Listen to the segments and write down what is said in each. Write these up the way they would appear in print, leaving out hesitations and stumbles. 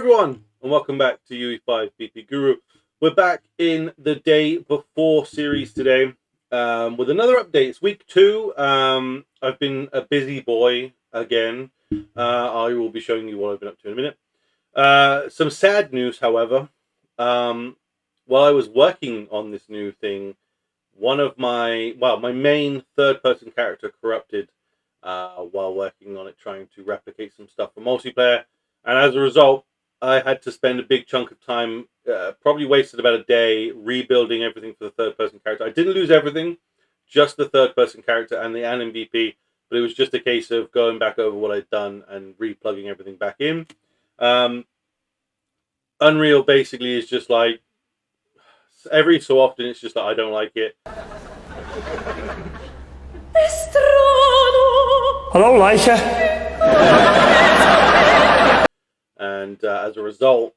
everyone, and welcome back to UE5.3 Guru. We're back in the day before series today with another update. It's week 2. I've been a busy boy again. I will be showing you what I've been up to in a minute. Some sad news, however. While I was working on this new thing, one of my main third-person character corrupted while working on it, trying to replicate some stuff for multiplayer. And as a result, I had to spend a big chunk of time, probably wasted about a day, rebuilding everything for the third-person character. I didn't lose everything, just the third-person character and the MVP, but it was just a case of going back over what I'd done and replugging everything back in. Unreal basically is just like, every so often it's just that I don't like it. Hello, Lisha. And as a result,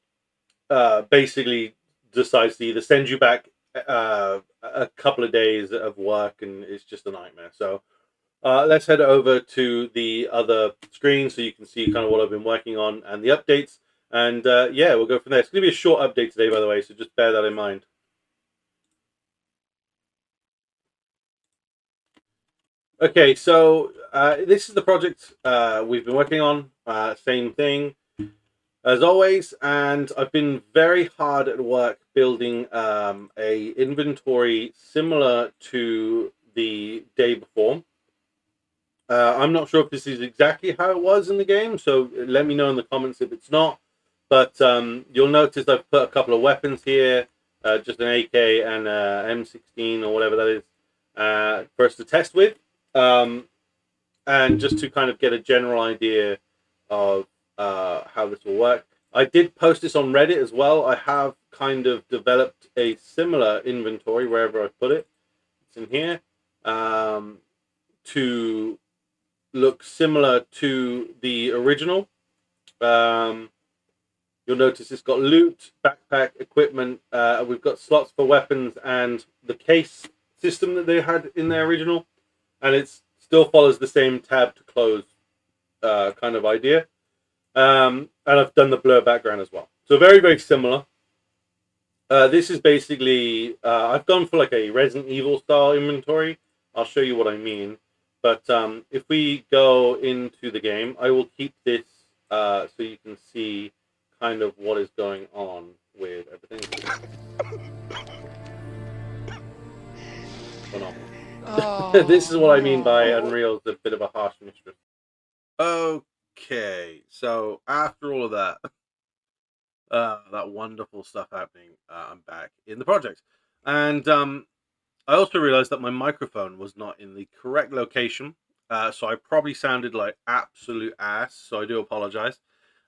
basically decides to either send you back a couple of days of work, and it's just a nightmare. So let's head over to the other screen so you can see kind of what I've been working on and the updates. And yeah, we'll go from there. It's going to be a short update today, by the way, so just bear that in mind. Okay, so this is the project we've been working on. Same thing as always, and I've been very hard at work building a inventory similar to the day before. I'm not sure if this is exactly how it was in the game, so let me know in the comments if it's not. But you'll notice I've put a couple of weapons here, just an AK and M16 or whatever that is, for us to test with. And just to kind of get a general idea of how this will work. I did post this on Reddit as well. I have kind of developed a similar inventory wherever I put it. It's in here, to look similar to the original. You'll notice it's got loot, backpack, equipment. We've got slots for weapons and the case system that they had in their original. And it still follows the same tab to close kind of idea. And I've done the blur background as well. So very, very similar. This is basically, I've gone for like a Resident Evil style inventory. I'll show you what I mean. But if we go into the game, I will keep this so you can see kind of what is going on with everything. Phenomenal. Oh, this is what I mean by Unreal's a bit of a harsh mistress. Okay, so after all of that, that wonderful stuff happening, I'm back in the project. And I also realized that my microphone was not in the correct location, so I probably sounded like absolute ass, so I do apologize.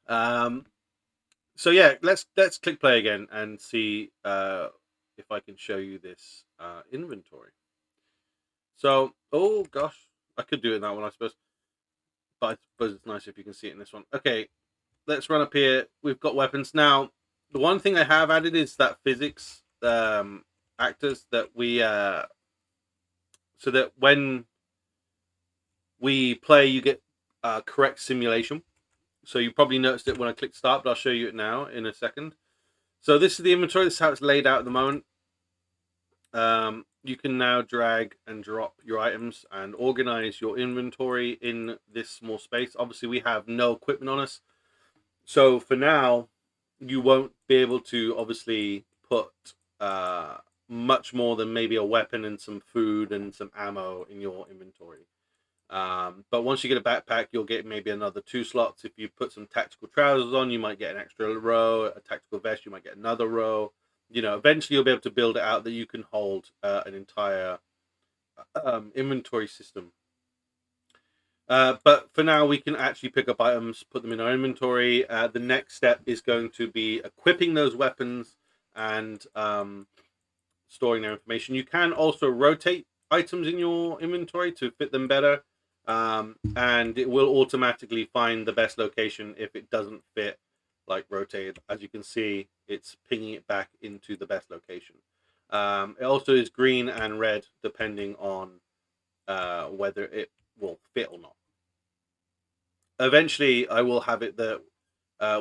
So yeah, let's click play again and see if I can show you this inventory. So, oh gosh, I could do it in that one, I suppose. But I suppose it's nice if you can see it in this one. Okay, let's run up here. We've got weapons. Now, the one thing I have added is that physics actors that we... so that when we play, you get correct simulation. So you probably noticed it when I clicked start, but I'll show you it now in a second. So this is the inventory. This is how it's laid out at the moment. You can now drag and drop your items and organize your inventory in this small space. Obviously, we have no equipment on us. So for now, you won't be able to obviously put much more than maybe a weapon and some food and some ammo in your inventory. But once you get a backpack, you'll get maybe another 2 slots. If you put some tactical trousers on, you might get an extra row. A tactical vest, you might get another row. You know, eventually you'll be able to build it out that you can hold an entire inventory system. But for now, we can actually pick up items, put them in our inventory. The next step is going to be equipping those weapons and storing their information. You can also rotate items in your inventory to fit them better. And it will automatically find the best location if it doesn't fit like rotated. As you can see, it's pinging it back into the best location. It also is green and red depending on whether it will fit or not. Eventually I will have it that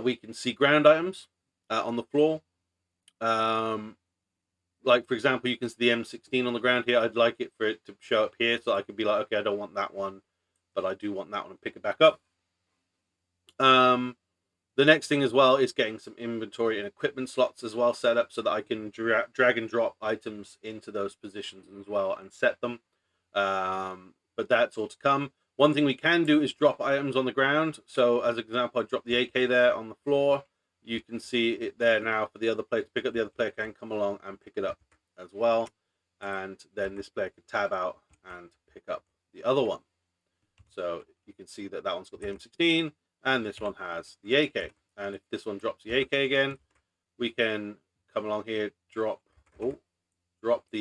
we can see ground items on the floor. Like for example, you can see the M16 on the ground here. I'd like it for it to show up here, so I could be like, okay, I don't want that one, but I do want that one, and pick it back up. The next thing as well is getting some inventory and equipment slots as well set up, so that I can drag and drop items into those positions as well and set them. But that's all to come. One thing we can do is drop items on the ground. So as an example, I dropped the AK there on the floor. You can see it there now for the other player to pick up. The other player can come along and pick it up as well. And then this player can tab out and pick up the other one. So you can see that that one's got the M16 and this one has the AK. And if this one drops the AK again, we can come along here, drop the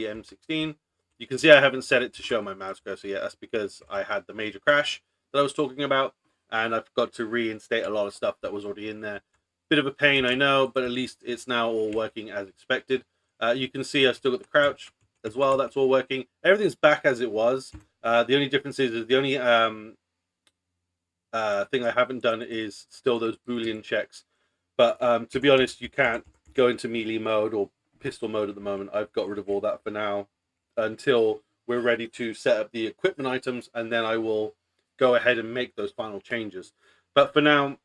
M16. You can see I haven't set it to show my mouse cursor yet. That's because I had the major crash that I was talking about, and I forgot to reinstate a lot of stuff that was already in there. Bit of a pain, I know, but at least it's now all working as expected. You can see I've still got the crouch as well. That's all working. Everything's back as it was. The only difference is the only thing I haven't done is still those Boolean checks. But to be honest, you can't go into melee mode or pistol mode at the moment. I've got rid of all that for now until we're ready to set up the equipment items, and then I will go ahead and make those final changes. But for now,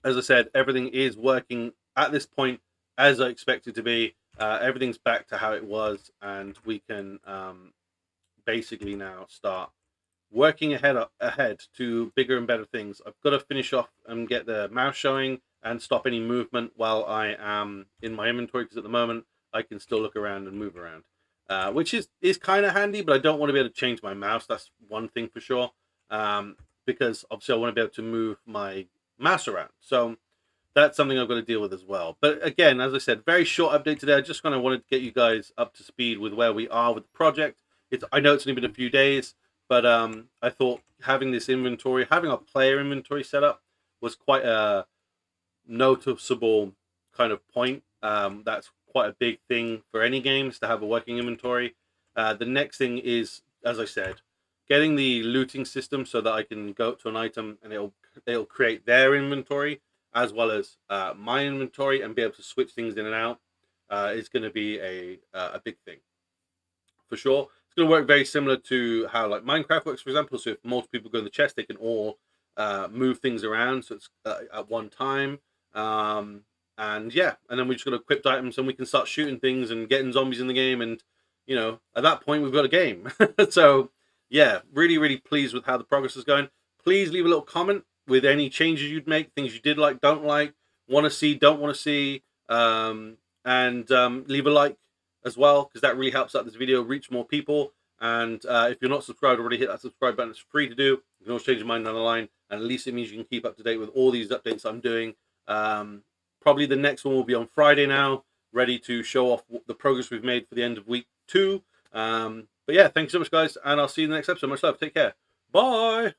as I said, everything is working at this point as I expect it to be. Everything's back to how it was, and we can basically now start working ahead to bigger and better things. I've got to finish off and get the mouse showing and stop any movement while I am in my inventory, because at the moment I can still look around and move around, which is kind of handy, but I don't want to be able to change my mouse. That's one thing for sure, because obviously I want to be able to move my mouse around. So that's something I've got to deal with as well. But again, as I said, very short update today. I just kind of wanted to get you guys up to speed with where we are with the project. I know it's only been a few days, but I thought having this inventory, having a player inventory set up, was quite a noticeable kind of point. That's quite a big thing for any games, to have a working inventory. The next thing is, as I said, getting the looting system so that I can go to an item and it'll create their inventory as well as my inventory, and be able to switch things in and out is going to be a big thing for sure. It's going to work very similar to how like Minecraft works, for example. So if multiple people go in the chest, they can all move things around, so it's at one time. And yeah, and then we just got equipped items, and we can start shooting things and getting zombies in the game, and you know, at that point we've got a game. So yeah, really pleased with how the progress is going. Please leave a little comment with any changes you'd make, things you did like, don't like, want to see, don't want to see, and leave a like as well, because that really helps out this video reach more people. And if you're not subscribed already, hit that subscribe button. It's free to do. You can always change your mind down the line, and at least it means you can keep up to date with all these updates I'm doing. Probably the next one will be on Friday now, ready to show off the progress we've made for the end of week 2. But yeah, thanks so much, guys, and I'll see you in the next episode. Much love. Take care. Bye.